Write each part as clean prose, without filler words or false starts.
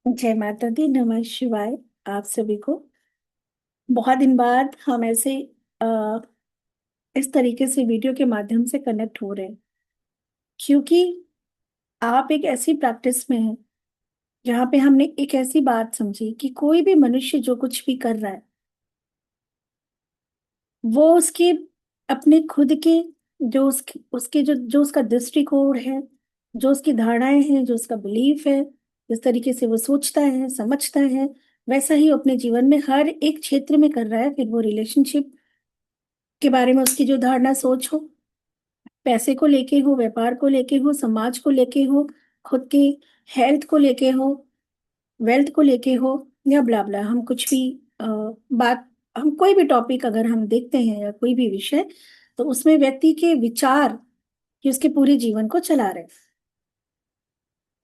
जय माता दी, नमः शिवाय। आप सभी को बहुत दिन बाद हम ऐसे अ, इस तरीके से वीडियो के माध्यम से कनेक्ट हो रहे हैं, क्योंकि आप एक ऐसी प्रैक्टिस में हैं जहाँ पे हमने एक ऐसी बात समझी कि कोई भी मनुष्य जो कुछ भी कर रहा है, वो उसके अपने खुद के जो उसके जो उसका दृष्टिकोण है, जो उसकी धारणाएं हैं, जो उसका बिलीफ है, जिस तरीके से वो सोचता है, समझता है, वैसा ही वो अपने जीवन में हर एक क्षेत्र में कर रहा है। फिर वो रिलेशनशिप के बारे में उसकी जो धारणा सोच हो, पैसे को लेके हो, व्यापार को लेके हो, समाज को लेके हो, खुद की हेल्थ को लेके हो, वेल्थ को लेके हो, या ब्ला ब्ला, हम कुछ भी बात, हम कोई भी टॉपिक अगर हम देखते हैं या कोई भी विषय, तो उसमें व्यक्ति के विचार कि उसके पूरे जीवन को चला रहे हैं।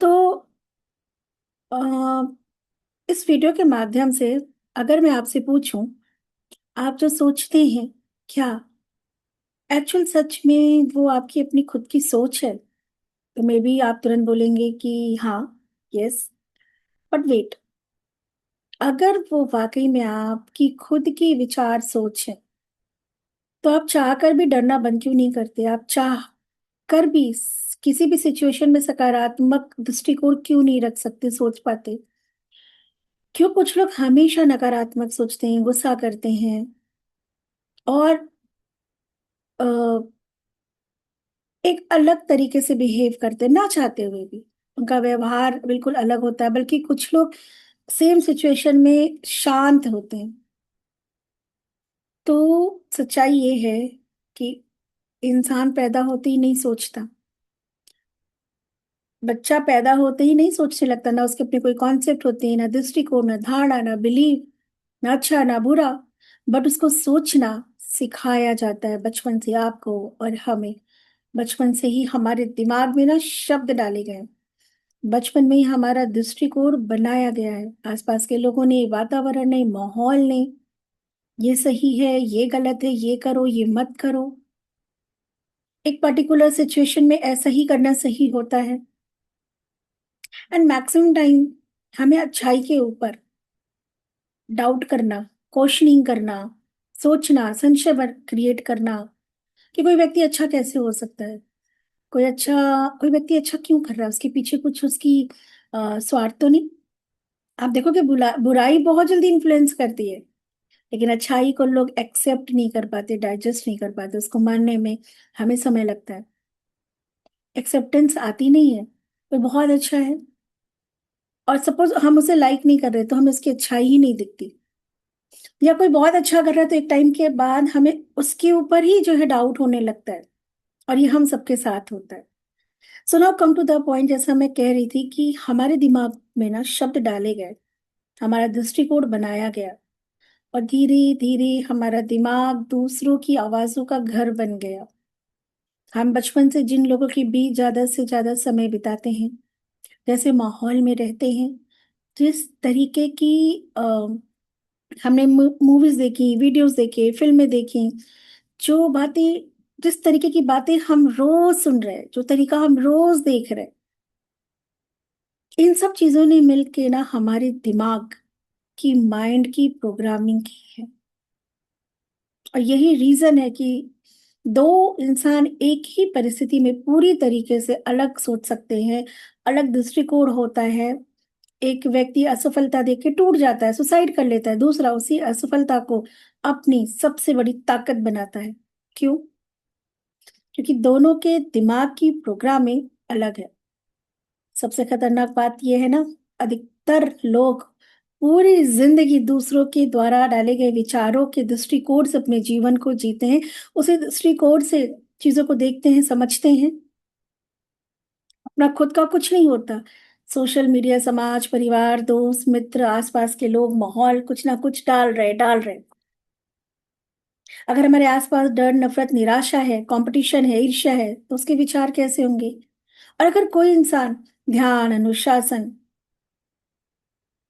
तो अ, इस वीडियो के माध्यम से अगर मैं आपसे पूछूं, आप जो सोचते हैं, क्या एक्चुअल सच में वो आपकी अपनी खुद की सोच है? तो मे बी आप तुरंत बोलेंगे कि हाँ, यस। बट वेट, अगर वो वाकई में आपकी खुद की विचार सोच है, तो आप चाह कर भी डरना बंद क्यों नहीं करते? आप चाह कर भी किसी भी सिचुएशन में सकारात्मक दृष्टिकोण क्यों नहीं रख सकते, सोच पाते? क्यों कुछ लोग हमेशा नकारात्मक सोचते हैं, गुस्सा करते हैं, और अ, एक अलग तरीके से बिहेव करते हैं ना चाहते हुए भी? उनका व्यवहार बिल्कुल अलग होता है। बल्कि कुछ लोग सेम सिचुएशन में शांत होते हैं। तो सच्चाई ये है कि इंसान पैदा होते ही नहीं सोचता। बच्चा पैदा होते ही नहीं सोचने लगता, ना उसके अपने कोई कॉन्सेप्ट होते हैं, ना दृष्टिकोण, ना धारणा, ना बिलीव, ना अच्छा ना बुरा। बट उसको सोचना सिखाया जाता है बचपन से, आपको और हमें। बचपन से ही हमारे दिमाग में ना शब्द डाले गए हैं। बचपन में ही हमारा दृष्टिकोण बनाया गया है, आसपास के लोगों ने, वातावरण ने, माहौल ने। ये सही है, ये गलत है, ये करो, ये मत करो। एक पर्टिकुलर सिचुएशन में ऐसा ही करना सही होता है। एंड मैक्सिमम टाइम हमें अच्छाई के ऊपर डाउट करना, क्वेश्चनिंग करना, सोचना, संशय क्रिएट करना कि कोई व्यक्ति अच्छा कैसे हो सकता है, कोई व्यक्ति अच्छा क्यों कर रहा है, उसके पीछे कुछ उसकी स्वार्थ तो नहीं। आप देखो कि बुराई बहुत जल्दी इन्फ्लुएंस करती है, लेकिन अच्छाई को लोग एक्सेप्ट नहीं कर पाते, डाइजेस्ट नहीं कर पाते, उसको मानने में हमें समय लगता है। एक्सेप्टेंस आती नहीं है। कोई बहुत अच्छा है और सपोज हम उसे लाइक नहीं कर रहे, तो हमें उसकी अच्छाई ही नहीं दिखती। या कोई बहुत अच्छा कर रहा है, तो एक टाइम के बाद हमें उसके ऊपर ही जो है डाउट होने लगता है। और ये हम सबके साथ होता है। So now come to the point, जैसा मैं कह रही थी कि हमारे दिमाग में ना शब्द डाले गए, हमारा दृष्टिकोण बनाया गया, और धीरे धीरे हमारा दिमाग दूसरों की आवाजों का घर बन गया। हम बचपन से जिन लोगों के बीच ज्यादा से ज्यादा समय बिताते हैं, जैसे माहौल में रहते हैं, जिस तरीके की हमने मूवीज देखी, वीडियोस देखे, फिल्में देखी, जो बातें, जिस तरीके की बातें हम रोज सुन रहे हैं, जो तरीका हम रोज देख रहे हैं, इन सब चीजों ने मिलके ना हमारे दिमाग की, माइंड की प्रोग्रामिंग की है। और यही रीजन है कि दो इंसान एक ही परिस्थिति में पूरी तरीके से अलग सोच सकते हैं, अलग दृष्टिकोण होता है। एक व्यक्ति असफलता देख के टूट जाता है, सुसाइड कर लेता है, दूसरा उसी असफलता को अपनी सबसे बड़ी ताकत बनाता है। क्यों? क्योंकि दोनों के दिमाग की प्रोग्रामिंग अलग है। सबसे खतरनाक बात यह है ना, अधिकतर लोग पूरी जिंदगी दूसरों के द्वारा डाले गए विचारों के दृष्टिकोण से अपने जीवन को जीते हैं। उसी दृष्टिकोण से चीजों को देखते हैं, समझते हैं। अपना खुद का कुछ नहीं होता। सोशल मीडिया, समाज, परिवार, दोस्त, मित्र, आसपास के लोग, माहौल कुछ ना कुछ डाल रहे। अगर हमारे आसपास डर, नफरत, निराशा है, कंपटीशन है, ईर्ष्या है, तो उसके विचार कैसे होंगे? और अगर कोई इंसान ध्यान, अनुशासन,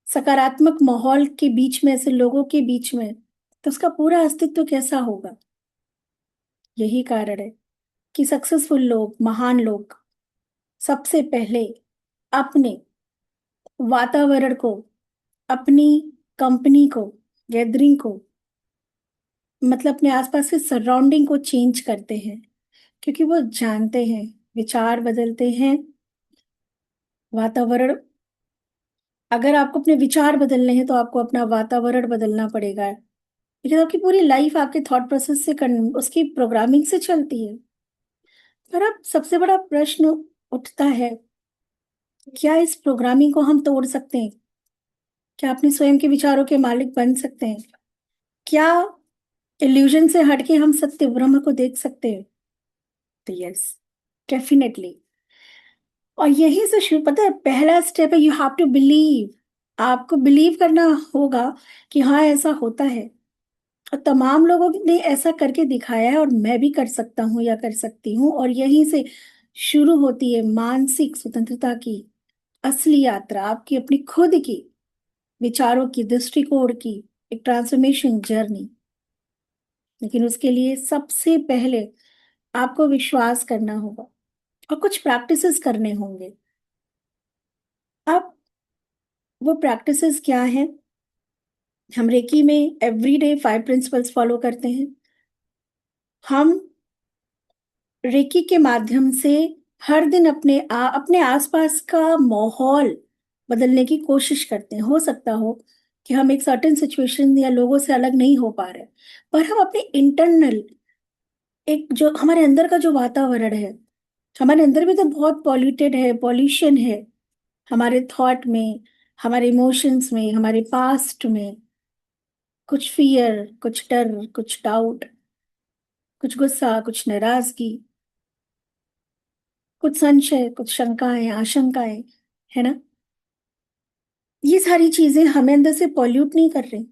सकारात्मक माहौल के बीच में, ऐसे लोगों के बीच में, तो उसका पूरा अस्तित्व कैसा होगा? यही कारण है कि सक्सेसफुल लोग, महान लोग, सबसे पहले अपने वातावरण को, अपनी कंपनी को, गैदरिंग को, मतलब अपने आसपास के सराउंडिंग को चेंज करते हैं, क्योंकि वो जानते हैं विचार बदलते हैं, वातावरण। अगर आपको अपने विचार बदलने हैं तो आपको अपना वातावरण बदलना पड़ेगा, लेकिन आपकी पूरी लाइफ आपके थॉट प्रोसेस से उसकी प्रोग्रामिंग से चलती है। पर अब सबसे बड़ा प्रश्न उठता है, क्या इस प्रोग्रामिंग को हम तोड़ सकते हैं? क्या अपने स्वयं के विचारों के मालिक बन सकते हैं? क्या इल्यूजन से हटके हम सत्य ब्रह्म को देख सकते हैं? तो यस, डेफिनेटली। और यही से शुरू, पता है, पहला स्टेप है, यू हैव टू बिलीव। आपको बिलीव करना होगा कि हाँ ऐसा होता है, और तमाम लोगों ने ऐसा करके दिखाया है, और मैं भी कर सकता हूँ या कर सकती हूँ। और यहीं से शुरू होती है मानसिक स्वतंत्रता की असली यात्रा, आपकी अपनी खुद की विचारों की, दृष्टिकोण की एक ट्रांसफॉर्मेशन जर्नी। लेकिन उसके लिए सबसे पहले आपको विश्वास करना होगा और कुछ प्रैक्टिसेस करने होंगे। अब वो प्रैक्टिसेस क्या है? हम रेकी में एवरीडे 5 प्रिंसिपल्स फॉलो करते हैं। हम रेकी के माध्यम से हर दिन अपने आसपास का माहौल बदलने की कोशिश करते हैं। हो सकता हो कि हम एक सर्टेन सिचुएशन या लोगों से अलग नहीं हो पा रहे, पर हम अपने इंटरनल, एक जो हमारे अंदर का जो वातावरण है, हमारे अंदर भी तो बहुत पॉल्यूटेड है, पॉल्यूशन है, हमारे थॉट में, हमारे इमोशंस में, हमारे पास्ट में। कुछ फियर, कुछ डर, कुछ डाउट, कुछ गुस्सा, कुछ नाराजगी, कुछ संशय, कुछ शंकाएं, आशंकाएं, है ना? ये सारी चीजें हमें अंदर से पॉल्यूट नहीं कर रही।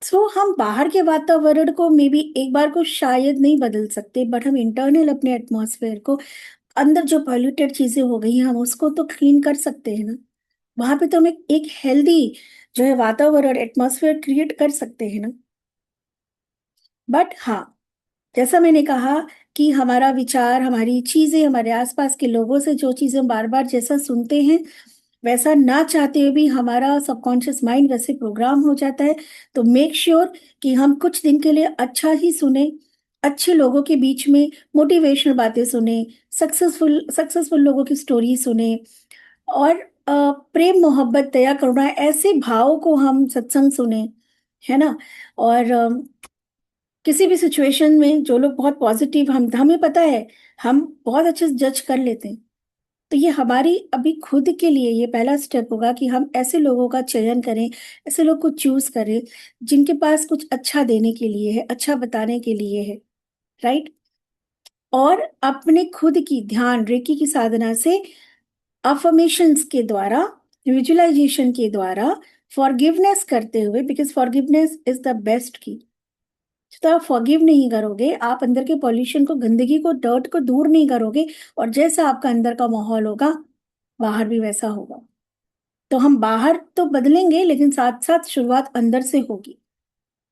सो हम बाहर के वातावरण को मे बी एक बार को शायद नहीं बदल सकते, बट हम इंटरनल अपने एटमॉस्फेयर को, अंदर जो पॉल्यूटेड चीजें हो गई हैं, हम उसको तो क्लीन कर सकते हैं ना। वहां पे तो हम एक हेल्दी जो है वातावरण, एटमॉस्फेयर क्रिएट कर सकते हैं ना। बट हाँ, जैसा मैंने कहा कि हमारा विचार, हमारी चीजें, हमारे आसपास के लोगों से जो चीजें बार बार जैसा सुनते हैं, वैसा ना चाहते हुए भी हमारा सबकॉन्शियस माइंड वैसे प्रोग्राम हो जाता है। तो मेक श्योर कि हम कुछ दिन के लिए अच्छा ही सुने, अच्छे लोगों के बीच में मोटिवेशनल बातें सुने, सक्सेसफुल सक्सेसफुल लोगों की स्टोरी सुने, और प्रेम, मोहब्बत, दया, करुणा, ऐसे भाव को हम सत्संग सुने, है ना। और किसी भी सिचुएशन में जो लोग बहुत पॉजिटिव, हम हमें पता है हम बहुत अच्छे से जज कर लेते हैं। तो ये हमारी अभी खुद के लिए ये पहला स्टेप होगा कि हम ऐसे लोगों का चयन करें, ऐसे लोग को चूज करें जिनके पास कुछ अच्छा देने के लिए है, अच्छा बताने के लिए है, राइट। और अपने खुद की ध्यान रेकी की साधना से, अफर्मेशंस के द्वारा, विजुअलाइजेशन के द्वारा, फॉरगिवनेस करते हुए, because forgiveness is the best की। तो आप फॉरगिव नहीं करोगे, आप अंदर के पॉल्यूशन को, गंदगी को, डर्ट को दूर नहीं करोगे, और जैसा आपका अंदर का माहौल होगा बाहर भी वैसा होगा। तो हम बाहर तो बदलेंगे, लेकिन साथ साथ शुरुआत अंदर से होगी,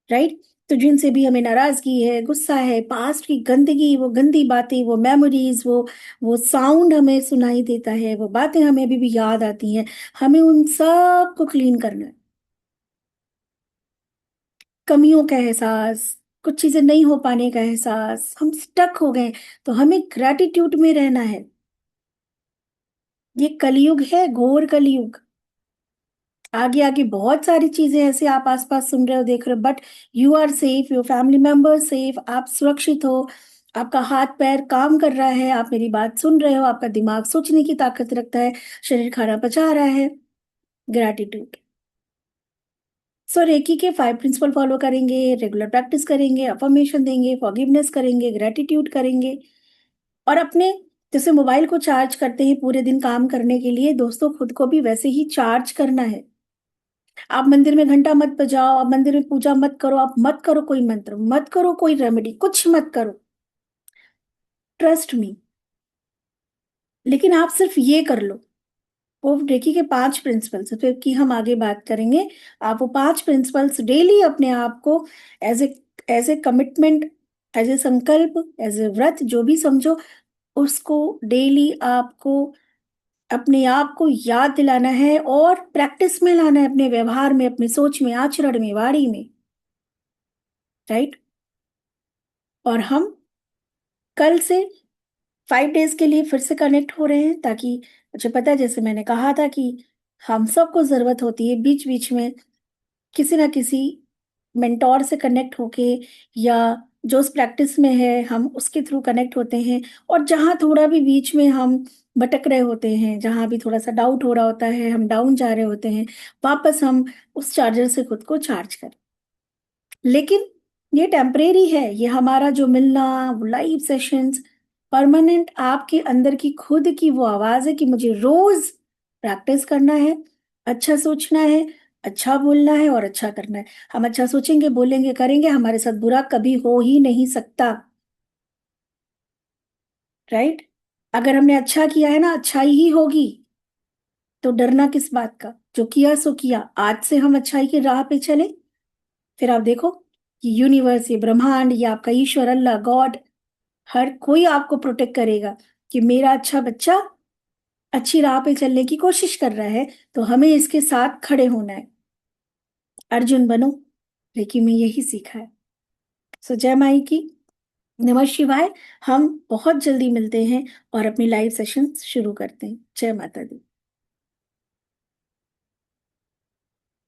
राइट। तो जिनसे भी हमें नाराजगी है, गुस्सा है, पास्ट की गंदगी, वो गंदी बातें, वो मेमोरीज, वो साउंड हमें सुनाई देता है, वो बातें हमें अभी भी याद आती हैं, हमें उन सब को क्लीन करना है। कमियों का एहसास, कुछ चीजें नहीं हो पाने का एहसास, हम स्टक हो गए, तो हमें ग्रेटिट्यूड में रहना है। ये कलयुग है, घोर कलयुग। आगे आगे बहुत सारी चीजें ऐसे आप आसपास सुन रहे हो, देख रहे हो, but you are safe, your family member safe, आप सुरक्षित हो, आपका हाथ पैर काम कर रहा है, आप मेरी बात सुन रहे हो, आपका दिमाग सोचने की ताकत रखता है, शरीर खाना पचा रहा है। ग्रैटिट्यूड। सो रेकी के 5 प्रिंसिपल फॉलो करेंगे, रेगुलर प्रैक्टिस करेंगे, अफर्मेशन देंगे, फॉरगिवनेस करेंगे, ग्रेटिट्यूड करेंगे, और अपने, जैसे मोबाइल को चार्ज करते हैं पूरे दिन काम करने के लिए, दोस्तों खुद को भी वैसे ही चार्ज करना है। आप मंदिर में घंटा मत बजाओ, आप मंदिर में पूजा मत करो, आप मत करो कोई मंत्र, मत करो कोई रेमेडी, कुछ मत करो, ट्रस्ट मी। लेकिन आप सिर्फ ये कर लो, वो रेकी के 5 प्रिंसिपल्स फिर की हम आगे बात करेंगे। आप वो 5 प्रिंसिपल्स डेली अपने आप को as a commitment, as a संकल्प, एज ए व्रत, जो भी समझो, उसको डेली आपको अपने आप को याद दिलाना है और प्रैक्टिस में लाना है, अपने व्यवहार में, अपनी सोच में, आचरण में, वाणी में, राइट। और हम कल से 5 डेज के लिए फिर से कनेक्ट हो रहे हैं, ताकि मुझे पता है, जैसे मैंने कहा था कि हम सबको जरूरत होती है बीच बीच में किसी ना किसी मेंटोर से कनेक्ट होके, या जो उस प्रैक्टिस में है हम उसके थ्रू कनेक्ट होते हैं। और जहाँ थोड़ा भी बीच में हम भटक रहे होते हैं, जहाँ भी थोड़ा सा डाउट हो रहा होता है, हम डाउन जा रहे होते हैं, वापस हम उस चार्जर से खुद को चार्ज करें। लेकिन ये टेम्परेरी है, ये हमारा जो मिलना, लाइव सेशंस, परमानेंट आपके अंदर की खुद की वो आवाज है कि मुझे रोज प्रैक्टिस करना है, अच्छा सोचना है, अच्छा बोलना है और अच्छा करना है। हम अच्छा सोचेंगे, बोलेंगे, करेंगे, हमारे साथ बुरा कभी हो ही नहीं सकता, राइट। अगर हमने अच्छा किया है ना, अच्छाई ही होगी, तो डरना किस बात का। जो किया सो किया, आज से हम अच्छाई की राह पे चले, फिर आप देखो कि यूनिवर्स, ये ब्रह्मांड, ये आपका ईश्वर, अल्लाह, गॉड, हर कोई आपको प्रोटेक्ट करेगा कि मेरा अच्छा बच्चा अच्छी राह पे चलने की कोशिश कर रहा है, तो हमें इसके साथ खड़े होना है। अर्जुन बनो, लेकिन मैं यही सीखा है। सो जय माई की, नमः शिवाय। हम बहुत जल्दी मिलते हैं और अपनी लाइव सेशन शुरू करते हैं। जय माता दी।